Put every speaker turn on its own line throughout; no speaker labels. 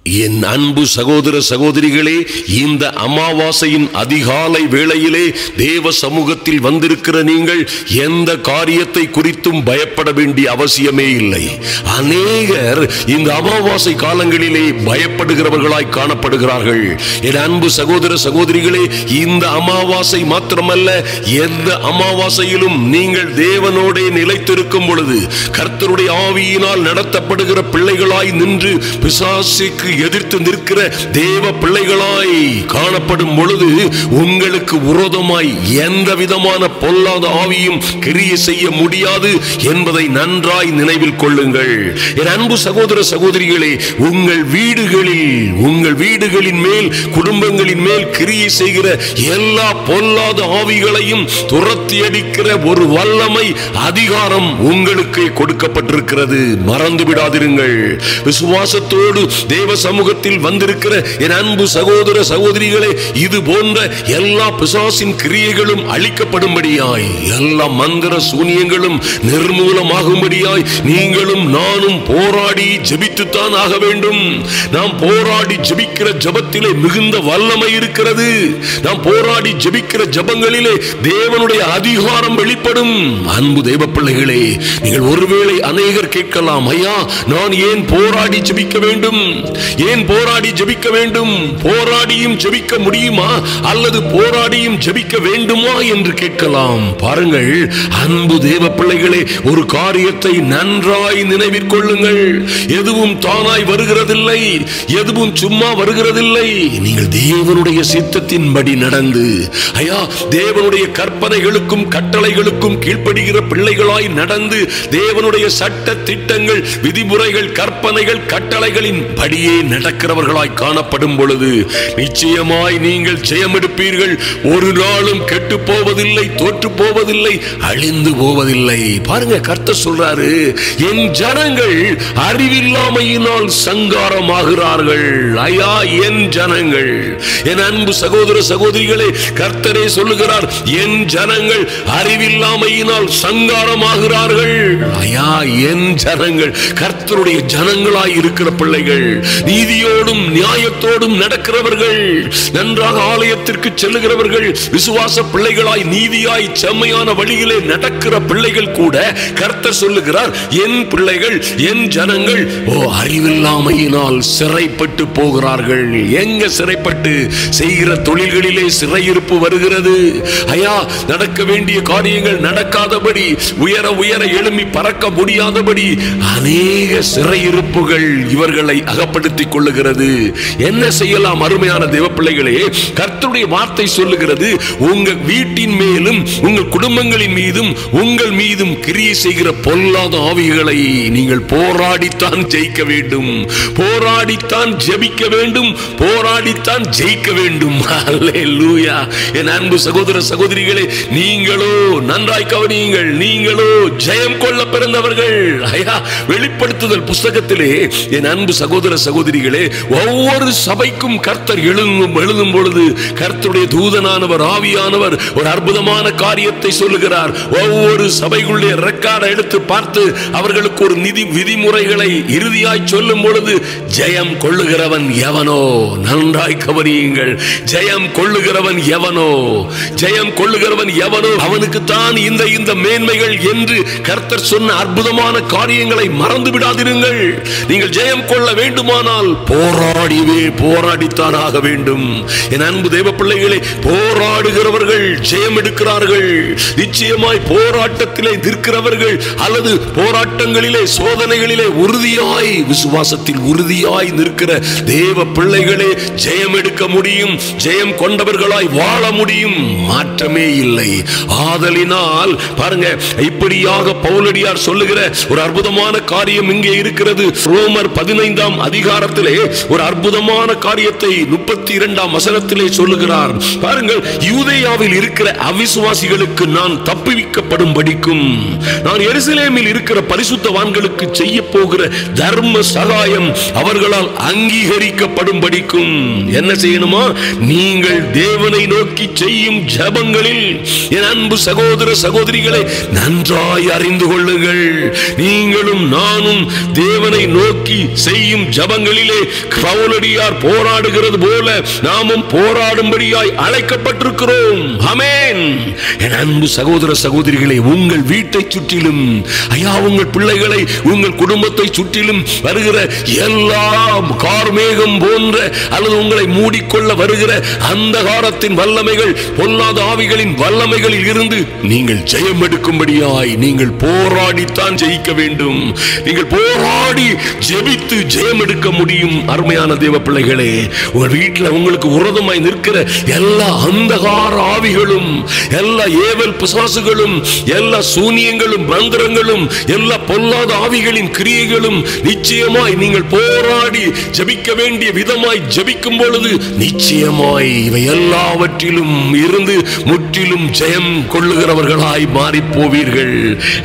என் அன்பு சகோதர சகோதரிகளே, இந்த அமாவாசையின் அதிகாலை வேளையிலே தேவ சமூகத்தில் வந்திருக்கிற நீங்கள் எந்த காரியத்தை குறித்தும் பயப்பட வேண்டிய அவசியமே இல்லை. அநேகர் இந்த அமாவாசை காலங்களிலே பயப்படுகிறவர்களாய் காணப்படுகிறார்கள். என் அன்பு சகோதர சகோதரிகளே, இந்த அமாவாசை மாத்திரமல்ல, எந்த அமாவாசையிலும் நீங்கள் தேவனோடே நிலைத்திருக்கும் பொழுது கர்த்தருடைய ஆவியினால் நடத்தப்படுகிற பிள்ளைகளாய் நின்று பிசாசுக்கு எதிர்த்து நிற்கிற தேவ பிள்ளைகளாய் காணப்படும் பொழுது உங்களுக்கு விரோதமாய் எந்த விதமான பொல்லாத ஆவியும் கிரியை செய்ய முடியாது என்பதை நன்றாய் நினைவில் கொள்ளுங்கள். என் அன்பு சகோதர சகோதரிகளே, உங்கள் வீடுகளின் மேல், குடும்பங்களின் மேல் கிரியை செய்கிற எல்லா பொல்லாத ஆவிகளையும் துரத்தி அடிக்கிற ஒரு வல்லமை, அதிகாரம் உங்களுக்கு கொடுக்கப்பட்டிருக்கிறது. மறந்து விடாதிருங்கள். விசுவாசத்தோடு தேவ சமூகத்தில் வந்திருக்கிற என் அன்பு சகோதர சகோதரிகளே, இது போன்ற எல்லா பிசாசின் கிரியைகளும் அழிக்கப்படும்படியாய், எல்லா மந்திர சூனியங்களும் நிர்மூலமாகும்படியாய் நீங்களும் நானும் போராடி ஜெபித்துத்தான் ஆக வேண்டும். நாம் போராடி ஜெபிக்கிற ஜெபத்திலே மிகுந்த வல்லமை இருக்கிறது. நாம் போராடி ஜெபிக்கிற ஜெபங்களிலே தேவனுடைய அதிகாரம் வெளிப்படும். அன்பு தேவ பிள்ளைகளே, நீங்கள் ஒருவேளை அநேகர் கேட்கலாம், ஐயா, நான் ஏன் போராடி ஜெபிக்க வேண்டும்? ஏன் போராடி ஜெபிக்க வேண்டும்? போராடியும் ஜெபிக்க முடியுமா அல்லது போராடியும் ஜெபிக்க வேண்டுமா என்று கேட்கலாம். பாருங்கள் அன்பு தேவ பிள்ளைகளே, ஒரு காரியத்தை நன்றாய் நினைவில் கொள்ளுங்கள். எதுவும் தானாய் வருகிறதில்லை, எதுவும் சும்மா வருகிறதில்லை. நீங்கள் தேவனுடைய சித்தத்தின்படி நடந்து, ஐயா, தேவனுடைய கற்பனைகளுக்கும் கட்டளைகளுக்கும் கீழ்ப்படுகிற பிள்ளைகளாய் நடந்து, தேவனுடைய சட்ட திட்டங்கள், விதிமுறைகள், கற்பனைகள், கட்டளைகளின் படியே நடக்கிறவர்களாய் காணப்படும் பொழுது நிச்சயமாய் நீங்கள் ஜெயம் எடுப்பீர்கள். ஒரு நாளும் கெட்டு போவதில்லை, தோற்று போவதில்லை, அழிந்து போவதில்லை. பாருங்க, கர்த்தர் சொல்றாரு, என் ஜனங்கள் அறிவில்லாமையினால் சங்காரமாகிறார்கள். ஐயா, என் ஜனங்கள், என் அன்பு சகோதர சகோதரிகளே, கர்த்தரே சொல்லுகிறார், என் ஜனங்கள் அறிவில்லாமையினால் சங்காரமாகிறார்கள். ஐயா, என் ஜனங்கள், கர்த்தருடைய ஜனங்களாய் இருக்கிற பிள்ளைகள், நீதியோடும் நியாயத்தோடும் நடக்கிறவர்கள், நன்றாக ஆலயத்திற்கு செல்லுகிறவர்கள், விசுவாச பிள்ளைகளாய் நீதியாய் செம்மையான வழியிலே நடக்கிற பிள்ளைகள் கூட கர்த்தர் சொல்லுகிறார், என் பிள்ளைகள், என் ஜனங்கள் அறிவில்லாமையினால் சிறைப்பட்டு போகிறார்கள். எங்க சிறைப்பட்டு? செய்கிற தொழில்களிலே சிறையிருப்பு வருகிறது. ஐயா, நடக்க வேண்டிய காரியங்கள் நடக்காதபடி, உயர உயர எழும்பி பறக்க முடியாதபடி அநேக சிறையிருப்புகள் இவர்களை அகப்படுத்திக் கொள்ளுகிறது. என்ன செய்யலாம்? அருமையான தேவ பிள்ளைகளே, கர்த்தருடைய வார்த்தை சொல்லுகிறது, உங்க வீட்டின் மேலும் உங்கள் குடும்பங்களின் மீதும் உங்கள் மீதும் கிரியை செய்கிற பொல்லாத ஆவிகளை நீங்கள் போராடித்தான் ஜெயிக்க வேண்டும், போராடித்தான் ஜெபிக்க வேண்டும், போராடித்தான் ஜெயிக்க வேண்டும். அல்லேலூயா. என் அன்பு சகோதர சகோதரிகளே, நீங்களோ நன்றாய் கவனியுங்கள், நீங்களோ ஜெயம் கொள்ள பிறந்தவர்கள். ஐயா, வெளிப்படுத்துதல் புஸ்தகத்திலே என் அன்பு சகோதர சகோதரிகளே, ஒவ்வொரு சபைக்கும் கர்த்தர் எழுதும் பொழுது கர்த்தருடைய தூதனானவர், ஆவியானவர் ஒரு அற்புதமான காரியத்தை சொல்லுகிறார். ஒவ்வொரு சபைகளுடைய ரெக்கார்டை எடுத்து பார்த்து அவர்களுக்கு ஒரு விதிமுறைகளை இறுதியாய் சொல்லும் பொழுது, ஜெயம் கொள்ளுகிறவன் எவனோ, நன்றாய் கவனியுங்கள், ஜெயம் கொள்ளுகிறவன் எவனோ, ஜெயம் கொள்ளுகிறவன் எவனோ அவனுக்கு தான் இந்த மேன்மைகள் என்று கர்த்தர் சொன்ன அற்புதமான காரியங்களை மறந்து விடாதிருங்கள். நீங்கள் ஜெயம் கொள்ள வேண்டுமானால் போராடித்தான் ஆக வேண்டும். என் அன்பு தேவ பிள்ளைகளை, போராடுகிறவர்கள் ஜெயம் எடுக்கிறார்கள். நிச்சயமாய் போராட்டத்திலே நிற்கிறவர்கள் அல்லது போராட்டங்களிலே, சோதனைகளிலே உறுதியாய், விசுவாசத்தில் உறுதியாய் நிற்கிற தேவ பிள்ளைகளே ஜெயம் எடுக்க முடியும், ஜெயம் கொண்டவர்களாய் வாழ முடியும். மாற்றமே இல்லை. ஆதலினால் பாருங்க, இப்படியாக பவுலடியார் சொல்லுகிற ஒரு அற்புதமான காரியம் இங்கே இருக்கிறது. ரோமர் 15ஆம் அதிகாரத்திலே ஒரு அற்புதமான காரியத்தை 32ஆம் வசனத்திலே சொல்லுகிறார். பாருங்கள், யூதேயாவில் இருக்கிற அவிசுவாசிகளுக்கு நான் தப்புவிக்கப்படும் படிக்கும், நான் எருசலேமில் இருக்கிற பரிசுத்தவான்களுக்கு செய்ய போகிற தர்ம சகாயம் அவர்களால் அங்கீகரிக்கப்படும் படிக்கும். என்ன செய்யணுமா? நீங்கள் தேவனை நோக்கி செய்யும் ஜெபங்களில், என் அன்பு சகோதர சகோதரிகளை நன்றாய் அறிந்து கொள்ளுங்கள், நீங்களும் நானும் தேவனை நோக்கி செய்யும் ஜெபங்கள் யுத்தங்களிலே கவுலடியார் போராடுகிறது போல நாமும் போராடும்படியாய் அழைக்கப்பட்டிருக்கிறோம். ஆமென். என் அன்பு சகோதர சகோதரிகளே, உங்கள் வீட்டை சுற்றிலும், ஐயா, உங்கள் பிள்ளைகளை, உங்கள் குடும்பத்தை சுற்றிலும் வருகிற எல்லா கார்மேகம் போன்ற அல்லது உங்களை மூடிக்கொள்ள வருகிற அந்தகாரத்தின் வல்லமைகள், பொல்லாத ஆவிகளின் வல்லமைகளில் இருந்து நீங்கள் ஜெயம் எடுக்கும்படியாய் நீங்கள் போராடித்தான் ஜெயிக்க வேண்டும். நீங்கள் போராடி ஜெபித்து ஜெயம் எடுக்க முடியும். அருமையான தேவ பிள்ளைகளே, உங்கள் வீட்டில் உங்களுக்கு விரோதமாய் நிற்கிற எல்லா அந்தகார ஆவிகளும், எல்லா ஏவல் பிசாசுகளும், எல்லா சூனியங்களும், மந்திரங்களும், எல்லா பொல்லாத ஆவிகளின் கிரியைகளும் நிச்சயமாய் நீங்கள் போராடி ஜெபிக்க வேண்டிய விதமாய் ஜெபிக்கும் பொழுது நிச்சயமாய் இவை எல்லாவற்றிலும் இருந்து முற்றிலும் ஜெயம் கொள்ளுகிறவர்களாய் மாறி போவீர்கள்.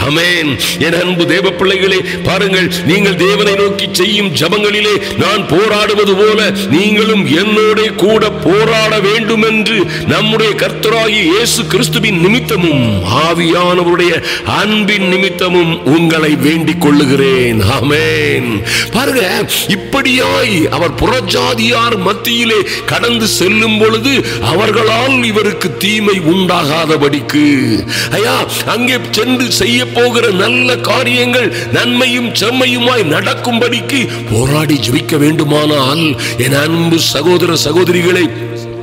ஆமென். என் அன்பு தேவ பிள்ளைகளே, பாருங்கள், நீங்கள் தேவனை நோக்கி செய்யும் ஜெபங்களிலே நான் போராடுவது போல நீங்களும் என்னோட கூட போராட வேண்டும் என்று நம்முடைய கர்த்தராகிய இயேசு கிறிஸ்துவின் நிமித்தமும் ஆவியானவருடைய அன்பின் நிமித்தமும் உங்களை வேண்டிக் கொள்ளுகிறேன். ஆமென். பாருங்க, இப்படியாய் அவர் புறஜாதியார் மத்தியிலே கடந்து செல்லும் பொழுது அவர்களால் இவருக்கு தீமை உண்டாகாதபடிக்கு, ஐயா, அங்கே சென்று செய்ய போகிற நல்ல காரியங்கள் நன்மையும் செம்மையுமாய் நடக்கும்படிக்கு போராடி ஜெபிக்க வேண்டுமானால், என் அன்பு சகோதர சகோதரிகளை,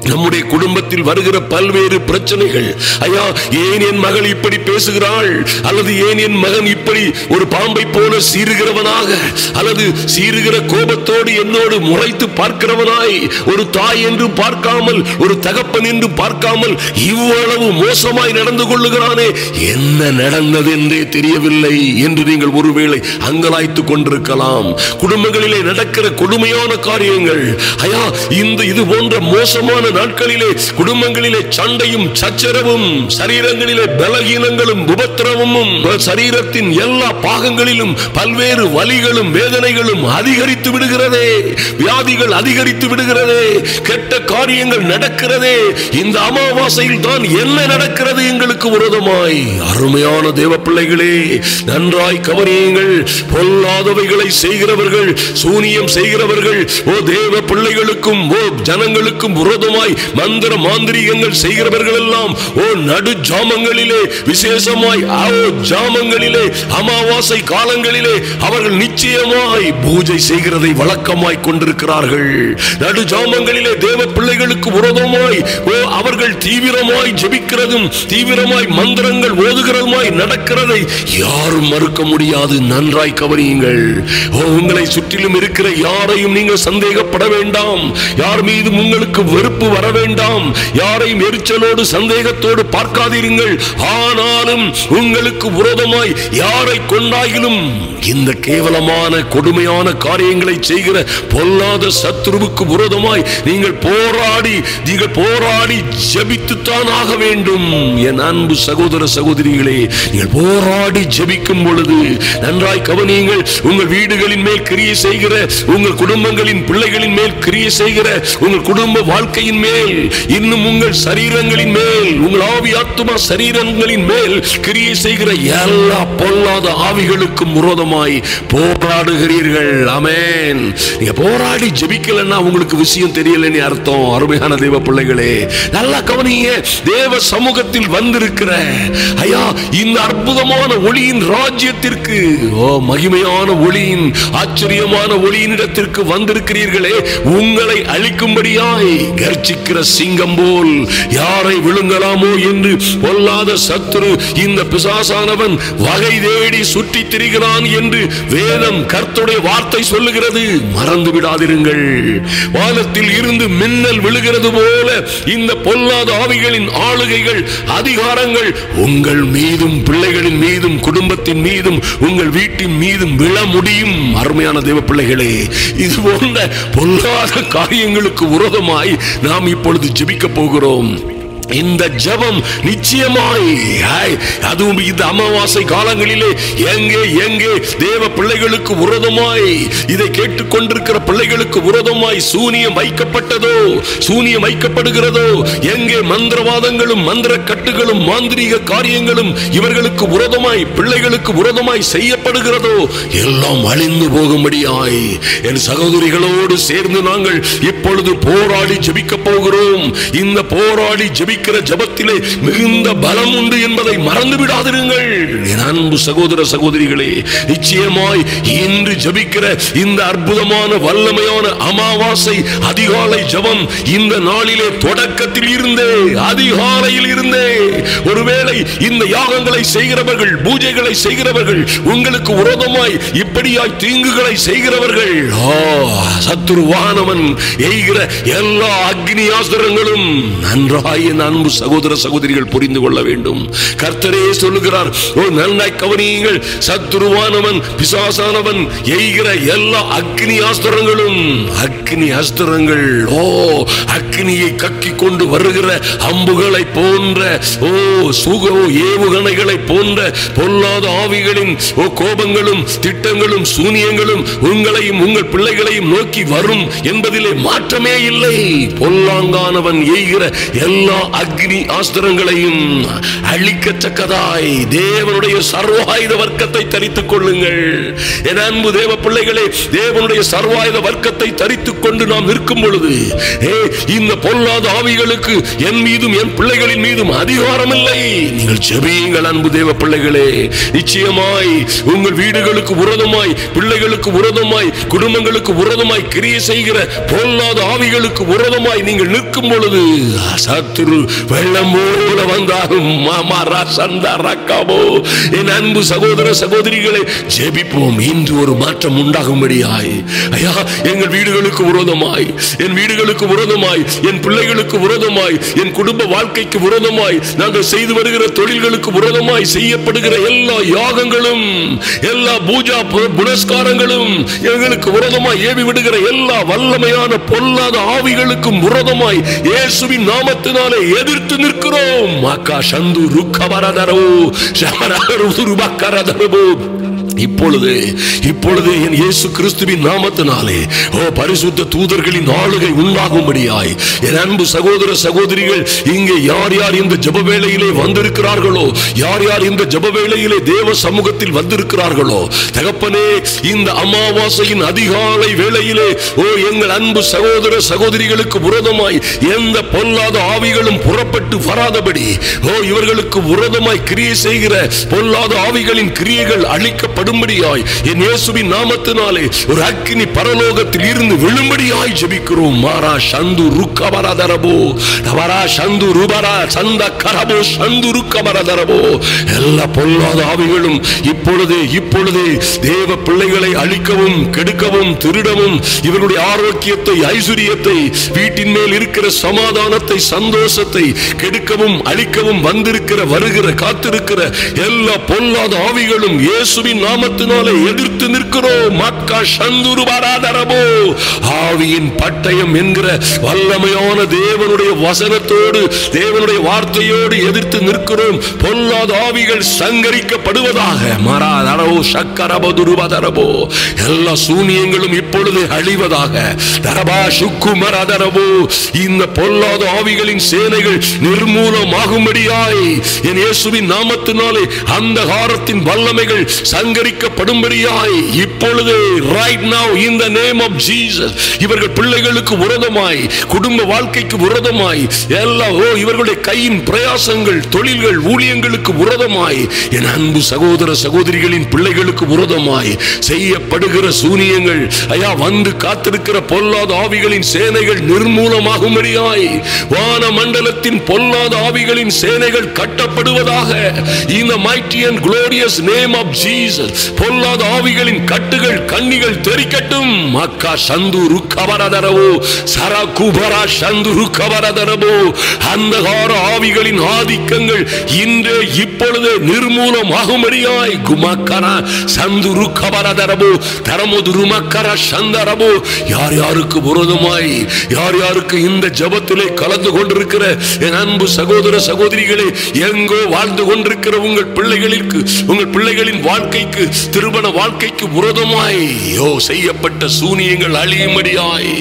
நம்முடைய குடும்பத்தில் வருகிற பல்வேறு பிரச்சனைகள், ஐயா, ஏன் என் மகள் இப்படி பேசுகிறாள், அல்லது ஏன் என் மகன் இப்படி ஒரு பாம்பை போல சீறுகிறவனாக, அல்லது சீறுகிற கோபத்தோடு என்னோடு முறைத்து பார்க்கிறவனாய், ஒரு தாய் என்று பார்க்காமல், ஒரு தகப்பன் என்று பார்க்காமல் இவ்வளவு மோசமாய் நடந்து கொள்ளுகிறானே, என்ன நடந்தது என்றே தெரியவில்லை என்று நீங்கள் ஒருவேளை அங்கலாய்த்துக் கொண்டிருக்கலாம். குடும்பங்களிலே நடக்கிற கொடுமையான காரியங்கள், ஐயா, இது போன்ற மோசமான நாட்களிலே குடும்பங்களிலே சண்டையும் சச்சரவும், சரீரங்களிலே பலகீனங்களும் உபத்திரவமும், சரீரத்தின் எல்லா பாகங்களிலும் பல்வேறு வலிகளும் வேதனைகளும் அதிகரித்து விடுகிறதே, வியாதிகள் அதிகரித்து விடுகிறதே, கெட்ட காரியங்கள் நடக்கிறதே. இந்த அமாவாசையில் தான் என்ன நடக்கிறது எங்களுக்கு விரோதமாய்? அருமையான தேவ பிள்ளைகளே, நன்றாய் கவனியுங்கள். பொல்லாதவைகளை செய்கிறவர்கள், சூனியம் செய்கிறவர்கள், ஓ தேவ பிள்ளைகளுக்கும் ஓ ஜனங்களுக்கும் விரோதமாய் மந்திர மாந்திரிகங்கள் செய்கிறவர்கள் எல்லாம் ஓ நடு ஜாமங்களிலே, விசேஷமாய் ஜாமங்களிலே, அமாவாசை காலங்களிலே அவர்கள் நிச்சயமாய் பூஜை செய்கிறதை வழக்கமாய் கொண்டிருக்கிறார்கள். நடு ஜாமங்களிலே தேவ பிள்ளைகளுக்கு விரோதமாய் அவர்கள் தீவிரமாய் ஜெபிக்கிறதும் தீவிரமாய் மந்திரங்கள் ஓதுகிறதுமாய் நடக்கிறதை யாரும் மறுக்க முடியாது. நன்றாய் கவனியுங்கள். உங்களை சுற்றிலும் இருக்கிற யாரையும் நீங்கள் சந்தேகப்பட வேண்டாம். யார் மீதும் உங்களுக்கு வெறுப்பு வர வேண்டாம். யாரையும் எரிச்சலோடு சந்தேகத்தோடு பார்க்காதீர்கள். ஆனாலும் உங்களுக்கு விரோதமாய் யாரை கொண்டாயிலும் இந்த கேவலமான கொடுமையான காரியங்களை செய்கிற பொல்லாத சத்துருவுக்கு விரோதமாய் நீங்கள் போராடி ஜெபித்துத்தான் ஆக வேண்டும். என் அன்பு சகோதர சகோதரிகளே, நீங்கள் போராடி ஜெபிக்கும் பொழுது நன்றாய் கவனியுங்கள். உங்கள் வீடுகளின் மேல் கிரியை செய்கிற, உங்கள் குடும்பங்களின் பிள்ளைகளின் மேல் கிரியை செய்கிற, உங்கள் குடும்ப வாழ்க்கையின் மேல், இன்னும் உங்கள் சரீரங்களின் மேல், உங்கள் ஆவி ஆத்துமா சரீரங்களின் மேல் கிரியை செய்கிற எல்லா பொல்லாத ஆவிகளுக்கும் விரோதமாய் போராடுகிறீர்கள். ஆமென். நீங்க போராடி ஜெபிக்கலன்னா உங்களுக்கு விஷயம் தெரியலன்னு அர்த்தம். அருமையான தேவ பிள்ளைகளே, நல்லா கவனிங்க. தேவ சமூகத்தில் வந்திருக்கிற, ஐயா, இந்த அற்புதமான ஒளியின் ராஜ்யத்திற்கு, மகிமையான ஒளியின், ஆச்சரியமான ஒளியின் இடத்திற்கு வந்திருக்கிறீர்களே, உங்களை அழிக்கும்படியாய் கர்ச்சிக்கிற சிங்கம் போல் யாரை விழுங்கலாமோ என்று பொல்லாத சத்துரு, இந்த பிசாசானவன் வகை தேடி சுற்றி திரிகிறான் என்று வேதம், கர்த்தருடைய வார்த்தை சொல்லுகிறது. மறந்து விடாதிருங்கள். வானத்தில் இருந்து மின்னல் விழுகிறது போல இந்த பொல்லாத ஆவிகளின் ஆளுகைகள், அதிகாரங்கள் உங்கள் மீதும், பிள்ளைகளின் மீதும், குடும்பத்தின் மீதும், உங்கள் வீட்டின் மீதும் விழ முடியும். அருமையான தேவ பிள்ளைகளே, இது போன்ற பொல்லாத காரியங்களுக்கு விரோதமாய் நாம் இப்பொழுது ஜெபிக்க போகிறோம். இந்த ஜெபம் நிச்சயமாய் அதுவும் இந்த அமாவாசை காலங்களிலே எங்கே எங்கே தேவ பிள்ளைகளுக்கு விரோதமாய் இதை கேட்டுக்கொண்டிருக்கிற பிள்ளைகளுக்கு விரோதமாய் சூனியம் வைக்கப்பட்டதோ, சூனியம் வைக்கப்படுகிறதோ, எங்கே மந்திரவாதங்களும் மந்திர கட்டுகளும் மாந்திரீக காரியங்களும் இவர்களுக்கு விரோதமாய் பிள்ளைகளுக்கு விரோதமாய் செய்யப்படுகிறதோ எல்லாம் அழிந்து போகும்படியாய் என் சகோதரிகளோடு சேர்ந்து நாங்கள் இப்பொழுது போராடி ஜெபிக்க போகிறோம். இந்த போராடி ஜெபிக்கிற ஜெபத்திலே மிகுந்த பலம் உண்டு என்பதை மறந்து விடாதிருங்கள். என் அன்பு சகோதர சகோதரிகளே, நிச்சயமாய் இன்று ஜெபிக்கிற இந்த அற்புதமான வல்லமையான அமாவாசை அதிகாலை ஜெபம் இந்த நாளிலே தொடக்கத்தில் இருந்தே அதிகாலையில் இருந்தே ஒருவேளை இந்த யாகங்களை செய்கிறவர்கள் பூஜைகளை செய்கிறவர்கள் உங்களுக்கு விரோதமாய் இப்படியாய் தீங்குகளை செய்கிறவர்கள் சத்துருவானவன் எய்கிற எல்லா அக்னி ஆஸ்திரங்களும் நன்றாய் என் அன்பு சகோதர சகோதரிகள் புரிந்து கொள்ள வேண்டும். கர்த்தரே சொல்லுகிறார், நன்றாய் கவனியுங்கள், சத்துருவானவன் பிசாசானவன் எய்கிற எல்லா அக்னி ஆஸ்திரங்களும், அக்னி அஸ்திரங்கள் அக்னியை கக்கி கொண்டு வருகிற அம்புகளை போன்ற ஏவுகணைகளை போன்ற பொல்லாத ஆவிகளின் கோபங்களும் திட்டங்களும் சூனியங்களும் உங்களையும் உங்கள் பிள்ளைகளையும் நோக்கி வரும் என்பதிலே மாற்றமே இல்லை. பொல்லாங்கானவன் எய்கிற எல்லா அக்னி ஆஸ்திரங்களையும் அழிக்கத்தக்கதாய் தேவனுடைய சர்வாயுத வர்க்கத்தை தரித்துக் கொள்ளுங்கள். என் அன்பு தேவ பிள்ளைகளே, தேவனுடைய சர்வாயுத வர்க்கத்தை தரித்துக் கொண்டு நாம் நிற்கும் பொழுது இந்த பொல்லாத ஆவிகளுக்கு என் மீதும் என் பிள்ளைகளின் மீதும் அதிகாரம் இல்லை. நீங்கள் ஜெபியுங்கள் அன்பு தேவ பிள்ளைகளே. நிச்சயமாய் உங்கள் வீடுகளுக்கு விரோதமாய் பிள்ளைகளுக்கு விரோதமாய் குடும்பங்களுக்கு விரோதமாய் கிரியை செய்கிற பொல்லாத ஆவிகளுக்கு விரோதமாய் நீங்கள் நிற்கும் பொழுது சத்துரு வெள்ளம் போல வந்தாலும் என் அன்பு சகோதர சகோதரிகளை ஜெபிப்போம். இன்று ஒரு மாற்றம் உண்டாகும்படியாய் ஐயா, எங்கள் வீடுகளுக்கு விரோதமாய் என் வீடுகளுக்கு விரோதமாய் என் பிள்ளைகளுக்கு விரோதமாய் என் குடும்ப வாழ்க்கைக்கு விரோதமாய் நாங்கள் செய்து வருகிற தொழில்களுக்கு விரோதமாய் செய்யப்படுகிற எல்லா யாகங்களும் எல்லா பூஜா புனஸ்காரங்களும் எங்களுக்கு விரோதமாய் ஏவி விடுகிற எல்லா வல்லமையான பொல்லாத ஆவிகளுக்கும் விரோதமாய் இயேசுவின் நாமத்தினாலே எதிர்த்து நிற்கிறோம். மாக்கா சந்து ருக்கவரதரோ ஷமரரு துருபக்கரதரோ. இப்பொழுது என் இயேசு கிறிஸ்துவின் நாமத்தினாலே பரிசுத்த தூதர்களின் ஆளுகை உண்டாகும்படியாய் என் அன்பு சகோதர சகோதரிகள், இங்கே யார் யார் இந்த ஜெப வேளையிலே வந்திருக்கிறார்களோ, யார் யார் இந்த ஜெப வேளையிலே தேவ சமூகத்தில் வந்திருக்கிறார்களோ, தகப்பனே இந்த அமாவாசையின் அதிகாலை வேளையிலே எங்கள் அன்பு சகோதர சகோதரிகளுக்கு விரோதமாய் எந்த பொல்லாத ஆவிகளும் புறப்பட்டு வராதபடி இவர்களுக்கு விரோதமாய் கிரியை செய்கிற பொல்லாத ஆவிகளின் கிரியைகள் அழிக்கப்படும் என் இயேசுவின் நாமத்தினாலே ஒரு அக்கினி பரலோகத்தில் இருந்து விழும்படியாய் ஜெபிக்கிறோம். மாரா சந்து ருக்கபரதரபோ தவரா சந்து ருபரா சந்த கரபோ சந்து ருக்கபரதரபோ. எல்லா பொல்லாத ஆவிகளும் இப்பொழுதே தேவ பிள்ளைகளை அழிக்கவும் கெடுக்கவும் திருடவும் இவர்களுடைய ஆரோக்கியத்தை ஐஸ்வரியத்தை வீட்டின் மேல் இருக்கிற சமாதானத்தை சந்தோஷத்தை கெடுக்கவும் அழிக்கவும் வந்திருக்கிற வருகிற காத்திருக்கிற எல்லா பொல்லாத ஆவிகளும் இயேசுவின் நாமத்தினாலே எதிர்த்து நிற்கிறோம். மக்கா சந்துரு பராதரபோ. ஆவியின் பட்டயம் என்கிற வல்லமையான தேவனுடைய வசனத்தோடு தேவனுடைய வார்த்தையோடு எதிர்த்து நிற்கிறோம். பொல்லாத ஆவிகள் சங்கரிக்கப்படுவதாக. மராதரோ சக்கரபோ துருபதரபோ. எல்லா சூனியங்களும் இப்பொழுது அழிவதாக. தரபா சுக்கு மராதரபோ. இந்த பொல்லாத ஆவிகளின் சேனைகள் நிர்மூலமாகும்படியாய் என் இயேசுவின் நாமத்தினாலே அந்தகாரத்தின் வல்லமைகள் சங்கரிக்கப்படும்படியாய் இப்பொழுது right now in the name of Jesus இவர்கள் பிள்ளைகளுக்கு விரோதமாய் குடும்ப வாழ்க்கைக்கு விரோதமாய் எல்லா இவர்களுடைய கையின் பிரயாசங்கள் தொழில்கள் ஊழியங்களுக்கு விரோதமாய் என் அன்பு சகோதர சகோதரிகளின் பிள்ளைகளுக்கு விரோதமாய் செய்யப்படுகிற சூனியங்கள் ஐயா வந்து காத்திருக்கிற பொல்லாத ஆவிகளின் சேனைகள் நிர்மூலமாகும்படியாய் வான மண்டலத்தின் பொல்லாத ஆவிகளின் சேனைகள் கட்டப்படுவதாக. in the mighty and glorious name of Jesus பொல்லாத ஆவிகளின் கட்டுகள் கண்ணிகள் தெரிக்கட்டும். மக்கா சந்துரு கபரதரவோ சரகுபரா சந்துரு கபரதரவோ. அந்தகார ஆவிகளின் ஆதிக்கங்கள் இன்றே இப்பொழுது நிர்மூலமாகும்படியாய் குமக்கரா சந்துரு கபரதரவோ தரமுதுரு மக்கரா சந்தரவோ. யார் யாருக்கு விரோதமாய், யார் யாருக்கு இந்த ஜபத்திலே கலந்து கொண்டிருக்கிற என் அன்பு சகோதர சகோதரிகளே, எங்கோ வாழ்ந்து கொண்டிருக்கிற உங்கள் பிள்ளைகளுக்கு, உங்கள் பிள்ளைகளின் வாழ்க்கைக்கு, திருமண வாழ்க்கைக்கு விரோதமாய் செய்யப்பட்ட சூனியங்கள் அழியும்படியாய்,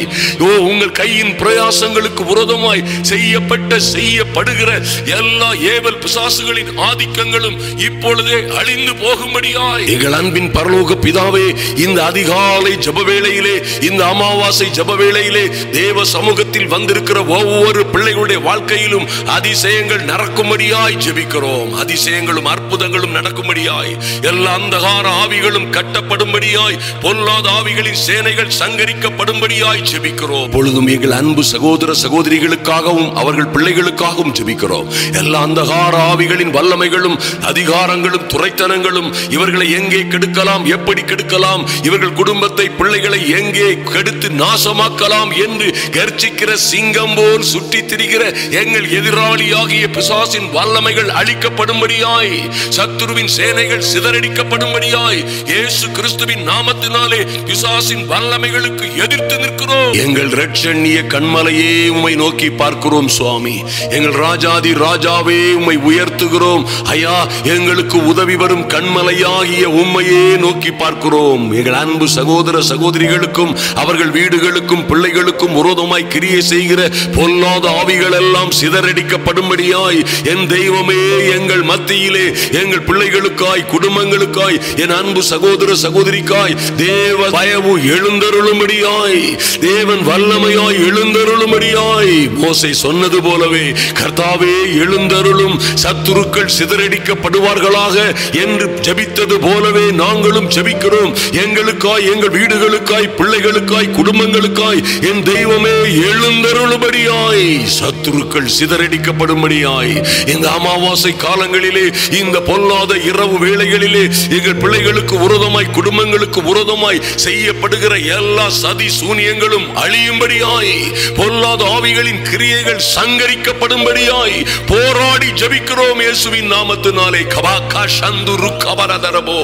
உங்கள் கையின் பிரயாசங்களுக்கு விரோதமாய் செய்யப்படுகிற எல்லா ஏவல் பிசாசுகளின் ஆதிக்கங்களும் இப்பொழுதே அழிந்து போகும்படியாய் எங்கள் அன்பின் பரலோக பிதாவே, இந்த அதிகாலை ஜப வேளையிலே, இந்த அமாவாசை ஜப வேளையிலே தேவ சமூகத்தில் வந்திருக்கிற ஒவ்வொரு பிள்ளைகளுடைய வாழ்க்கையிலும் அதிசயங்கள் நடக்கும்படியாய் ஜெபிக்கிறோம். அதிசயங்களும் அற்புதங்களும் நடக்கும்படியாய், எல்லா அந்தகார ஆவிகளும் கட்டப்படும்படியாய், பொல்லாத ஆவிகளின் சேனைகள் சங்கரிக்கப்படும்படியாய் ஜெபிக்கிறோம். பொழுதும் எங்கள் அன்பு சகோதர சகோதரிகளுக்காகவும் அவர்கள் பிள்ளைகளுக்காகவும் ஜெபிக்கிறோம். எல்லா அந்தகார ஆவிகளின் வல்லமைகளும் அதிகாரங்களும் துரைத்தனங்களும் இவர்களை எங்கே கெடுக்கலாம், எப்படி கெடுக்கலாம், இவர்கள் குடும்பத்தை பிள்ளைகளை எங்கே கெடுத்து நாசமாக்கலாம் என்று கர்ச்சிக்கிற சிங்கம் போல் சுற்றி திரிகிற எங்கள் எதிராளியாகிய பிசாசின் வல்லமைகள் அழிக்கப்படும்படியாய், சத்துருவின் சேனைகள் சிதறடிக்கப்படும்படியாய் இயேசு கிறிஸ்துவின் நாமத்தினாலே பிசாசின் வல்லமைகளுக்கு எதிர்த்து நிற்கிறோம். எங்கள் இரட்சணிய கண்மலையே உம்மை நோக்கி பார்க்கிறோம் சுவாமி. எங்கள் ராஜாதி ராஜாவே உம்மை உயர்த்துகிறோம் ஐயா. எங்களுக்கு உதவி வரும் கண்மலையாகிய உம்மையே நோக்கி பார்க்கிறோம். எங்கள் அன்பு சகோதர சகோதரிகளுக்கும் அவர்கள் வீடுகளுக்கும் பிள்ளைகளுக்கும் விரோதமாய் கிரியை செய்கிற பொல்லாத ஆவிகள் எல்லாம் சிதறடிக்கப்படும்படியாய் என் தெய்வமே எங்கள் மத்தியிலே எங்கள் பிள்ளைகளுக்காய், குடும்பங்களுக்காய், என் அன்பு சகோதர சகோதரிக்காய் தேவ பயவு எழுந்தருளும்படியாய், தேவன் வல்லமையாய் எழுந்தருளும்படியாய் மோசே சொன்னது போலவே கர்த்தாவே எழுந்தருளும், சத்துருக்கள் சிதறடிக்கப்படுவார்களாக என்று ஜெபித்தது போலவே நாங்களும் ஜெபிக்கிறோம். எங்களுக்காய், எங்கள் வீடுகளுக்காய், பிள்ளைகளுக்காய், குடும்பங்களுக்காய் என் தெய்வமே எழுந்தருளும்படியாய், சத்துருக்கள் சிதறடிக்கப்படும்படியாய் இந்த அமாவாசை காலங்களிலே, இந்த பொல்லாத இரவு வேளைகளிலே எங்கள் பிள்ளைகளுக்கு விரோதமாய், குடும்பங்களுக்கு விரோதமாய் செய்யப்படுகிற எல்லா சதி சூனியங்களும் அழியும்படியாய், பொல்லாத ஆவிகளின் கிரியைகள் சங்கரிக்கப்படும்படியாய் போராடி ஜெபிக்கிறோம் இயேசுவின் நாமத்தினாலே. கபாக்கா சந்துரு கபரதரபோ.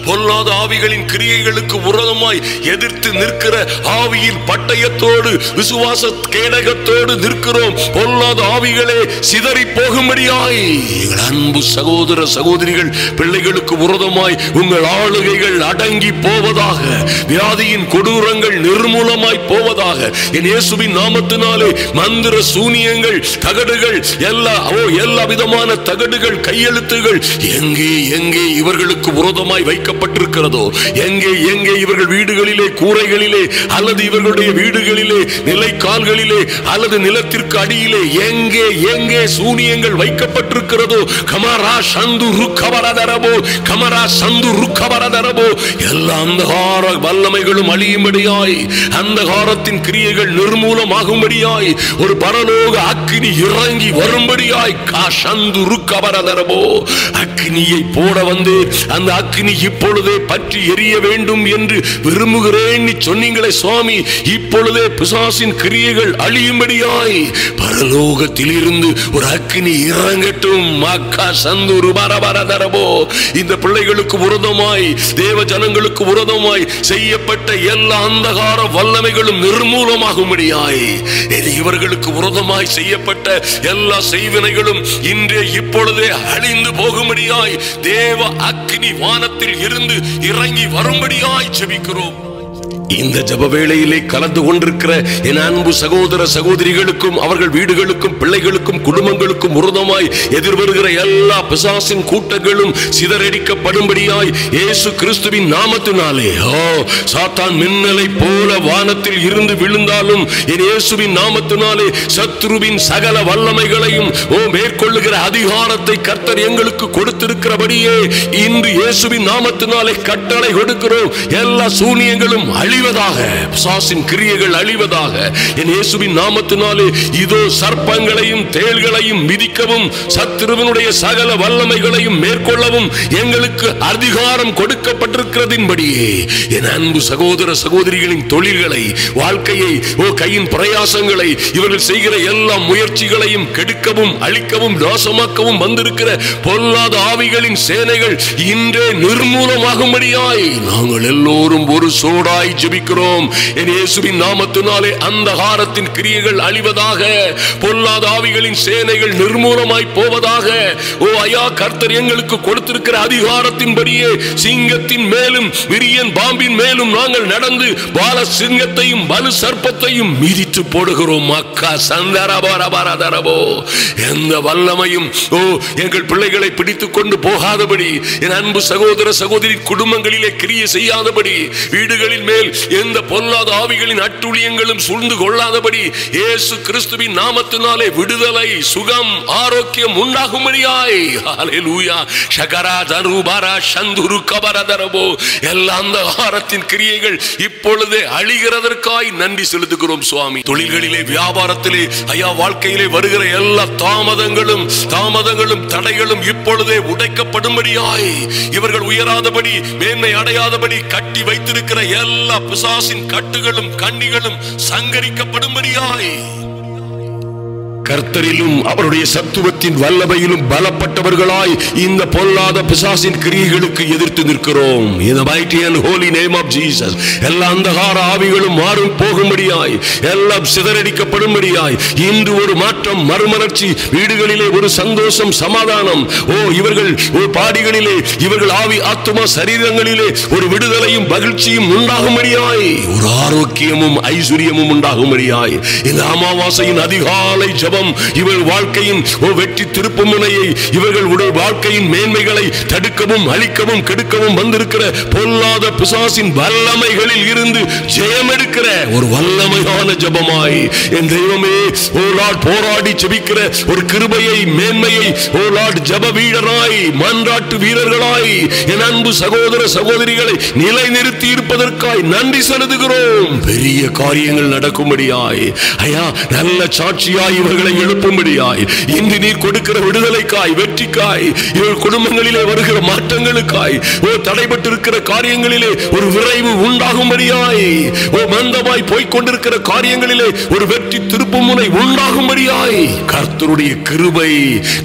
பொல்லாத ஆவிகளின் கிரியைகளுக்கு விரோதமாய் எதிர்த்து நிற்கிற ஆவியின் பட்டயத்தோடு, விசுவாச கேடகத்தோடு நிற்கிறோம். பொல்லாத ஆவிகளே சிதறி போகும்படியாய் எங்கள் அன்பு சகோதர சகோதரிகள் பிள்ளைகளுக்கு விரோதமாய் உங்கள் ஆளுகைகள் அடங்கி போவதாக, வியாதியின் கொடூரங்கள் நிர்மூலமாய் போவதாக என் இயேசுவின் நாமத்தினாலே மந்திர சூனியங்கள், தகடுகள், எல்லா விதமான தகடுகள், கையெழுத்துகள் எங்கே எங்கே இவர்களுக்கு விரோதமாய் வைக்கப்பட்டிருக்கிறதோ, எங்கே எங்கே இவர்கள் வீடுகளிலே, கூரைகளிலே, அல்லது இவர்களுடைய வீடுகளிலே, நிலைக்கால்களிலே, அல்லது நிலத்திற்கு அடியிலே எங்கே எங்கே சூனியங்கள் வைக்கப்பட்டிருக்கிறதோ, கமரா சந்து ருக்கவரதரபோ, கமரா சந்து ருக்கவரதரபோ, எல்லா அந்தகார வல்லமைகளும் அழியும்படியாய், அந்தகாரத்தின் கிரியைகள் நிர்மூலமாகும்படியாய், ஒரு பரலோக அக்கினி இறங்கி வரும்படியாய் காசந்து ருக்கவரதரபோ. அக்கினியை போட வந்து அந்த அக்கினி இப்பொழுதே பற்றி எரிய வேண்டும் என்று விரும்புகிறேன் சொன்னீங்களே சுவாமி. இப்பொழுதே பிசாசின் கிரியைகள் அழியும்படியாய் பரலோகத்தில் இருந்து ஒரு அக்கினி இறங்கட்டும். மக்கா சந்துரு பரபரதரபோ. இந்த பிள்ளைகளுக்கு விரோதமாய், தேவ ஜனங்களுக்கு விரோதமாய் செய்யப்பட்ட எல்லா அந்தகார வல்லமைகளும் நிர்மூலமாகும்படியாய், இவர்களுக்கு விரோதமாய் செய்யப்பட்ட எல்லா செய்வினைகளும் இன்றே இப்பொழுதே அழிந்து போகும்படியாய் தேவ அக்கினி வானத்தில் இருந்து இறங்கி வரும்படியாய் ஜெபிக்கிறோம். இந்த ஜப வேளையிலே கலந்து கொண்டிருக்கிற என் அன்பு சகோதர சகோதரிகளுக்கும் அவர்கள் வீடுகளுக்கும் பிள்ளைகளுக்கும் குடும்பங்களுக்கும் விரோதமாய் எதிர்வருகிற எல்லா பிசாசின் கூட்டங்களும் சிதறடிக்கப்படும்படியாய் இயேசு கிறிஸ்துவின் நாமத்தினாலே, சாத்தான் மின்னலை போல வானத்தில் இருந்து விழுந்தாலும் என் இயேசுவின் நாமத்தினாலே சத்துருவின் சகல வல்லமைகளையும் மேற்கொள்ளுகிற அதிகாரத்தை கர்த்தர் எங்களுக்கு கொடுத்திருக்கிறபடியே இன்று இயேசுவின் நாமத்தினாலே கட்டளை கொடுக்கிறோம். எல்லா சூனியங்களும் அழிவதாக, பிசாசின் கிரியைகள் அழிவதாக. என் இயேசுவின் நாமத்தினாலே இதோ சர்ப்பங்களையும் தேள்களையும் மிதிக்கவும் சத்துருவினுடைய சகல வல்லமைகளையும் மேற்கொள்ளவும் எங்களுக்கு அதிகாரம் கொடுக்கப்பட்டிருக்கிறதின்படியே என் அன்பு சகோதர சகோதரிகளின் தொழில்களை, வாழ்க்கையை, கையின் பிரயாசங்களை, இவர்கள் செய்கிற எல்லா முயற்சிகளையும் கெடுக்கவும் அழிக்கவும் நாசமாக்கவும் வந்திருக்கிற பொல்லாத ஆவிகளின் சேனைகள் இன்றே நிர்மூலமாகும்படியாய் நாங்கள் எல்லோரும் ஒரு சோடாய் ஜெபிக்கிறோம். என் இயேசுவின் நாமத்தினாலே அந்தகாரத்தின் கிரியைகள் அழிவதாக, பொல்லாத ஆவிகளின் சேனைகள் நிர்மூலமாய் போவதாக. ஓ ஐயா, கர்த்தர் எங்களுக்கு கொடுத்திருக்கிற அதிகாரத்தின்படியே சிங்கத்தின் மேலும் விரியன் பாம்பின் மேலும் நாங்கள் நடந்து பால சிங்கத்தையும் வலு சர்ப்பத்தையும் மிதித்து போடுகிறோம். மக்கா சந்தரபரபரதரபோ, எந்த வல்லமையும் எங்கள் பிள்ளைகளை பிடித்துக் கொண்டு போகாதபடி, என் அன்பு சகோதர சகோதரி குடும்பங்களிலே கிரியை செய்யாதபடி, வீடுகளின் மேல் எந்த பொல்லாத ஆவிகளின் அட்டுழியங்களும் சூழ்ந்து கொள்ளாதபடி இயேசு கிறிஸ்துவின் நாமத்தினாலே விடுதலை, சுகம், ஆரோக்கியம் உண்டாகும்படியாய். ஹல்லேலூயா. ஷகரா தருபாரா சந்துரு கபரதரபோ, எல்லா அந்தகாரத்தின் கிரியைகள் இப்பொழுதே அழிகிறதற்காய் நன்றி செலுத்துகிறோம் சுவாமி. தொழில்களிலே, வியாபாரத்திலே, ஐயா, வாழ்க்கையிலே வருகிற எல்லா தாமதங்களும் தடைகளும் இப்பொழுதே உடைக்கப்படும்படியாய், இவர்கள் உயராதபடி, மேன்மை அடையாதபடி கட்டி வைத்திருக்கிற எல்லா பிசாசின் கட்டுகளும் கண்ணிகளும் சங்கரிக்கப்படும்படியாய், கர்த்தரிலும் அவருடைய சத்துவத்தின் வல்லமையிலும் பலப்பட்டவர்களாய் இந்த பொல்லாத பிசாசின் கிரியைகளுக்கு எதிர்த்து நிற்கிறோம். In the mighty and holy name of Jesus. எல்லா அந்தகார ஆவிகளும் மாறும் போகும்படியாய், எல்லாம் சிதறடிக்கப்படும்படியாய் இன்று ஒரு மாற்றம், மறுமலர்ச்சி, வீடுகளிலே ஒரு சந்தோஷம், சமாதானம். இவர்கள் ஒரு பாடிகளிலே, இவர்கள் ஆவி ஆத்துமா சரீரங்களிலே ஒரு விடுதலையும் மகிழ்ச்சியும் உண்டாகும்படியாய், ஒரு ஆரோக்கியமும் ஐஸ்வர்யமும் உண்டாகும்படியாய் இந்த அமாவாசையின் அதிகாலை ஜெபம் இவர்கள் வாழ்க்கையின் வெற்றி திருப்பு முனையை, இவர்களுடைய வாழ்க்கையின் மேன்மைகளை தடுக்கவும் அழிக்கவும் கெடுக்கவும் வந்திருக்கிற பொல்லாத பிசாசின் வல்லமைகளில் இருந்து ஜெயம் எடுக்கிற ஒரு வல்லமையான ஜெபமாய் என் தெய்வமே, ஓ லார்ட், போராடி ஜெபிக்கிற ஒரு கிருபையை, மேன்மையை, ஓ லார்ட், ஜெப வீரராய், மன்றாட்டு வீரர்களாய் என் அன்பு சகோதர சகோதரிகளை நிலைநிறுத்தி இருப்பதற்காய் நன்றி செலுத்துகிறோம். பெரிய காரியங்கள் நடக்கும்படியாய், ஐயா, நல்ல சாட்சியாய் இவர்களை எழுப்பும்படியாய், இன்று நீர் கொடுக்கிற விடுதலைக்காய், வெற்றிக்காய், இவர்கள் குடும்பங்களிலே வருகிற மாற்றங்களுக்காய், தடைபட்டிருக்கிற காரியங்களிலே ஒரு விரைவு உண்டாகும்படியாய், மந்தமாய் போய்கொண்டிருக்கிற காரியங்களிலே ஒரு வெற்றி திருப்பு முனை உண்டாகும்படியாய் கர்த்தருடைய கிருபை,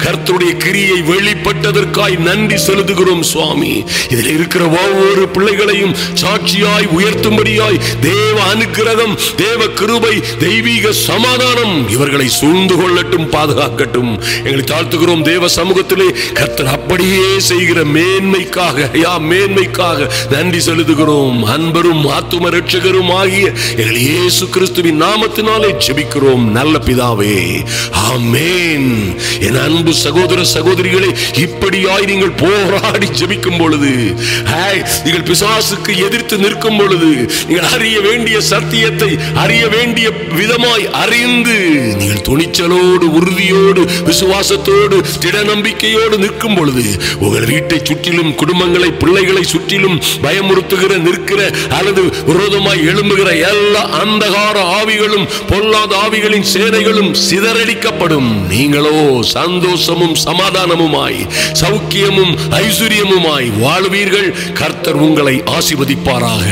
கர்த்தருடைய கிரியை வெளிப்பட்டதற்காய் நன்றி செலுத்துகிறோம் சுவாமி. இதில் இருக்கிற ஒவ்வொரு பிள்ளைகளையும் சாட்சியாய் உயர்த்தும்படியாய் தேவ அனுக்கிரகம், தேவ கிருபை, தெய்வீக சமாதானம் இவர்களை சூழ்ந்து கொள்ளட்டும், பாதுகாக்கட்டும். எங்களை தாழ்த்துகிறோம் தேவ சமூகத்திலே. கர்த்தர் அப்படியே செய்கிற மேன்மைக்காக நன்றி செலுத்துகிறோம். அன்பரும் ஆத்தும ரட்சகரும் ஆகிய எங்கள் இயேசு கிறிஸ்துவின் நாமத்தினாலே ஜெபிக்கிறோம் நல்ல பிதாவே, ஆமென். என் அன்பு சகோதர சகோதரிகளே, இப்படியாய் நீங்கள் போராடி ஜெபிக்கும் பொழுது, நீங்கள் பிசாசுக்கு எதிர்த்து நிற்கும் பொழுது, நீங்கள் அறிய வேண்டிய சத்தியத்தை அறிய வேண்டிய விதமாய் அறிந்து நீங்கள் துணிச்சலோடு, உறுதியோடு, விசுவாசத்தோடு, திட நம்பிக்கையோடு நிற்கும் பொழுது உங்கள் வீட்டை சுற்றிலும், குடும்பங்களை, பிள்ளைகளை சுற்றிலும் பயமுறுத்துகிற, நிற்கிற அல்லது விரோதமாய் எழும்புகிற எல்லா அந்தகார ஆவிகளும் பொல்லாத ஆவிகளின் சேனைகளும் சிதறடிக்கப்படும். நீங்களோ சந்தோஷமும் சமாதானமுமாய், சௌக்கியமும் ஐஸ்வர்யமுமாய் வாழ்வீர்கள். கர்த்தர் உங்களை ஆசீர்வதிப்பாராக.